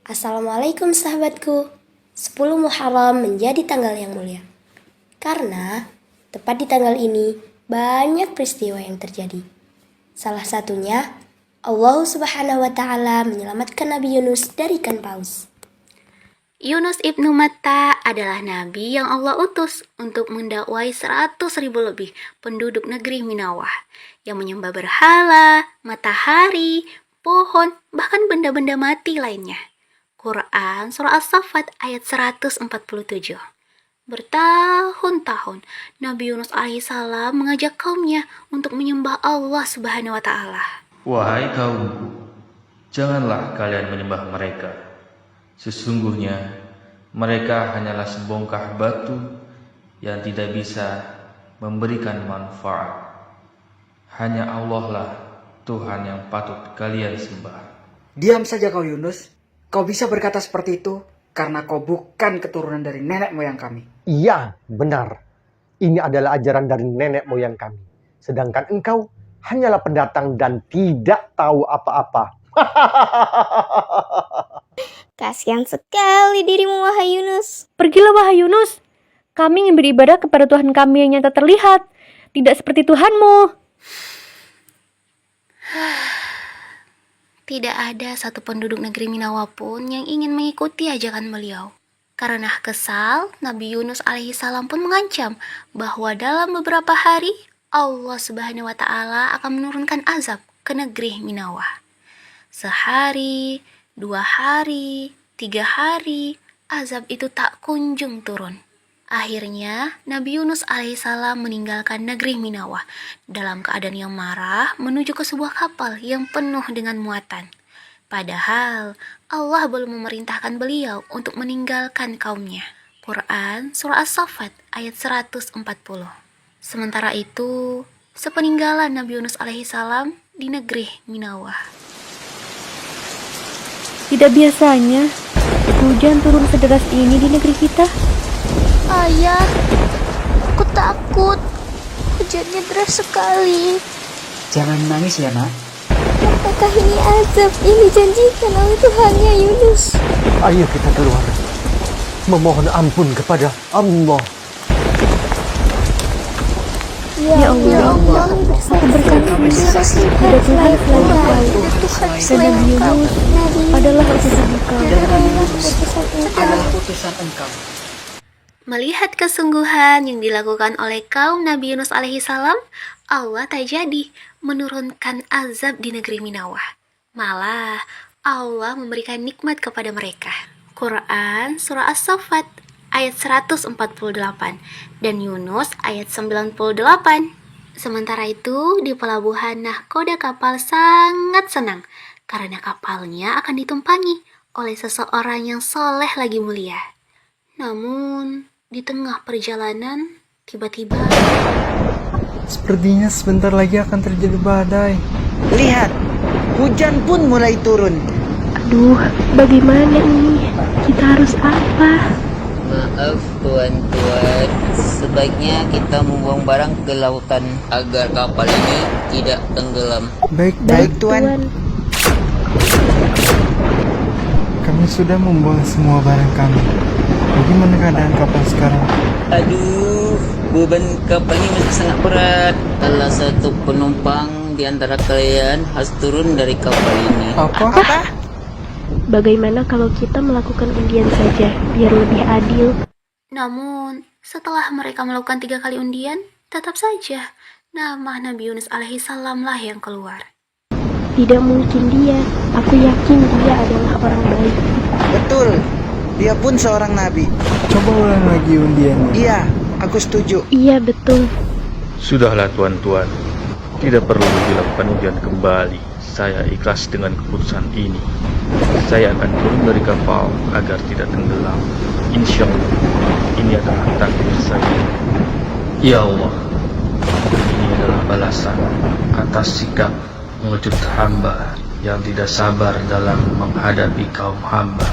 Assalamualaikum sahabatku. 10 Muharram menjadi tanggal yang mulia. Karena tepat di tanggal ini banyak peristiwa yang terjadi. Salah satunya Allah Subhanahu wa taala menyelamatkan Nabi Yunus dari ikan paus. Yunus ibnu Matta adalah nabi yang Allah utus untuk mendakwai 100.000 lebih penduduk negeri Minawah yang menyembah berhala, matahari, pohon, bahkan benda-benda mati lainnya. Quran Surah As-Saffat ayat 147. Bertahun-tahun Nabi Yunus alaihissalam mengajak kaumnya untuk menyembah Allah Subhanahu wa taala. Wahai kaumku, janganlah kalian menyembah mereka. Sesungguhnya mereka hanyalah sebongkah batu yang tidak bisa memberikan manfaat. Hanya Allah lah Tuhan yang patut kalian sembah. Diam saja kau Yunus. Kau bisa berkata seperti itu karena kau bukan keturunan dari nenek moyang kami. Iya, benar. Ini adalah ajaran dari nenek moyang kami. Sedangkan engkau hanyalah pendatang dan tidak tahu apa-apa. Kasihan sekali dirimu, wahai Yunus. Pergilah, wahai Yunus. Kami ingin beribadah kepada Tuhan kami yang nyata terlihat, tidak seperti Tuhanmu. Tidak ada satu penduduk negeri Minawah pun yang ingin mengikuti ajakan beliau. Karena kesal, Nabi Yunus alaihissalam pun mengancam bahwa dalam beberapa hari Allah Subhanahu wa taala akan menurunkan azab ke negeri Minawah. Sehari, 2 hari, 3 hari, azab itu tak kunjung turun. Akhirnya, Nabi Yunus alaihissalam meninggalkan negeri Minawah dalam keadaan yang marah menuju ke sebuah kapal yang penuh dengan muatan. Padahal, Allah belum memerintahkan beliau untuk meninggalkan kaumnya. Quran Surah As-Saffat ayat 140. Sementara itu, sepeninggalan Nabi Yunus alaihissalam di negeri Minawah. Tidak biasanya hujan turun sederas ini di negeri kita. Ayah, aku takut. Hujannya deras sekali. Jangan menangis ya nak. Apakah ini azab yang dijanjikan oleh Tuhannya Yunus? Ayo kita keluar. Memohon ampun kepada Allah. Ya Allah, aku berkata pada Tuhan selain Engkau, dan Nabi Yunus adalah utusan Engkau. Adalah utusan engkau. Melihat kesungguhan yang dilakukan oleh kaum Nabi Yunus alaihissalam, Allah tak jadi menurunkan azab di negeri Minawah. Malah, Allah memberikan nikmat kepada mereka. Quran Surah As-Saffat ayat 148 dan Yunus ayat 98. Sementara itu, di pelabuhan nahkoda kapal sangat senang karena kapalnya akan ditumpangi oleh seseorang yang soleh lagi mulia. Namun, di tengah perjalanan, tiba-tiba Sepertinya sebentar lagi akan terjadi badai. Lihat, hujan pun mulai turun. Aduh, bagaimana ini? Kita harus apa? Maaf tuan-tuan, sebaiknya kita membuang barang ke lautan agar kapal ini tidak tenggelam. Baik, Tuan. Kami sudah membuang semua barang kami. Bagaimana keadaan kapal sekarang? Aduh, beban kapal ini masih sangat berat. Salah satu penumpang di antara kalian harus turun dari kapal ini. Apa? Bagaimana kalau kita melakukan undian saja, biar lebih adil? namun setelah mereka melakukan 3 kali undian, tetap saja nama Nabi Yunus alaihissalam lah yang keluar. Tidak mungkin dia. Aku yakin dia adalah orang baik. Betul, dia pun seorang nabi. Coba ulang lagi undiannya. Iya, aku setuju. Iya, betul. Sudahlah tuan-tuan, tidak perlu dilakukan ujian kembali. Saya ikhlas dengan keputusan ini. Saya akan turun dari kapal agar tidak tenggelam. Insya Allah, ini adalah takdir saya. Ya Allah, ini adalah balasan atas sikap mewujud hamba yang tidak sabar dalam menghadapi kaum hamba.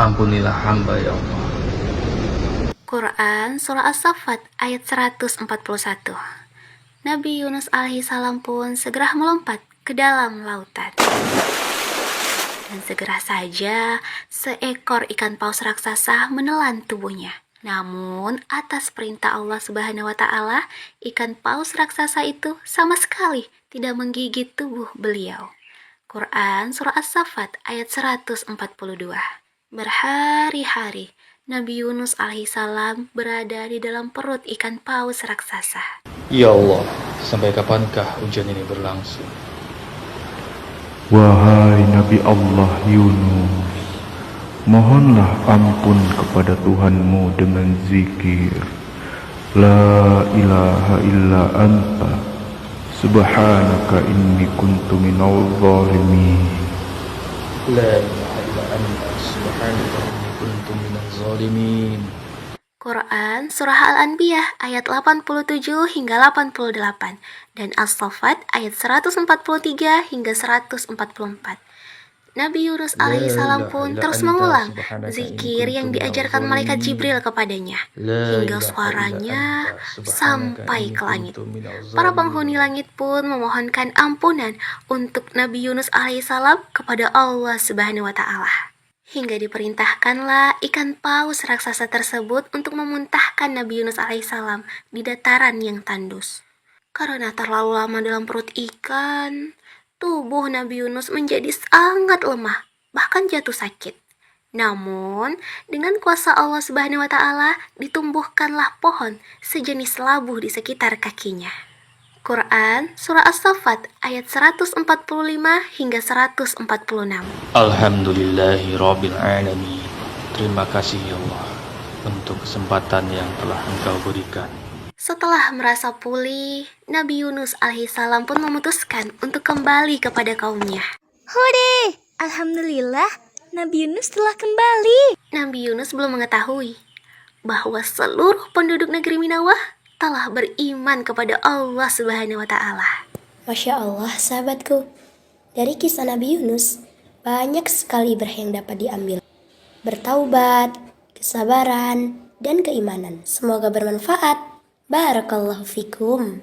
Ampunilah hamba ya Allah. Quran Surah As-Saffat ayat 141. Nabi Yunus alaihissalam pun segera melompat ke dalam lautan. Dan segera saja seekor ikan paus raksasa menelan tubuhnya. Namun atas perintah Allah Subhanahu wa taala, ikan paus raksasa itu sama sekali tidak menggigit tubuh beliau. Quran Surah As-Saffat ayat 142. Berhari-hari Nabi Yunus alaihissalam berada di dalam perut ikan paus raksasa. Ya Allah, sampai kapankah ujian ini berlangsung? Wahai Nabi Allah Yunus, mohonlah ampun kepada Tuhanmu dengan zikir La ilaha illa anta subhanaka inni kuntu minal zalimin. La ilaha illa anta subhanaka inni kuntu minaz zalimin. Quran Surah Al-Anbiya ayat 87 hingga 88 dan As-Saffat ayat 143 hingga 144. Nabi Yunus alaihissalam pun terus mengulang zikir yang diajarkan malaikat Jibril kepadanya hingga suaranya sampai ke langit. Para penghuni langit pun memohonkan ampunan untuk Nabi Yunus alaihissalam kepada Allah Subhanahu wa taala. Hingga diperintahkanlah ikan paus raksasa tersebut untuk memuntahkan Nabi Yunus alaihissalam di dataran yang tandus. Karena terlalu lama dalam perut ikan, tubuh Nabi Yunus menjadi sangat lemah, bahkan jatuh sakit. Namun, dengan kuasa Allah Subhanahu wa taala ditumbuhkanlah pohon sejenis labu di sekitar kakinya. Quran Surah As-Saffat ayat 145 hingga 146. Alhamdulillahi Rabbil Alamin. Terima kasih ya Allah untuk kesempatan yang telah Engkau berikan. Setelah merasa pulih, Nabi Yunus alaihissalam pun memutuskan untuk kembali kepada kaumnya. Hore! Alhamdulillah, Nabi Yunus telah kembali. Nabi Yunus belum mengetahui bahwa seluruh penduduk negeri Minawah telah beriman kepada Allah Subhanahu wa taala. Masya Allah, sahabatku. Dari kisah Nabi Yunus, banyak sekali ibrah yang dapat diambil. Bertaubat, kesabaran, dan keimanan. Semoga bermanfaat. Barakallahu fikum.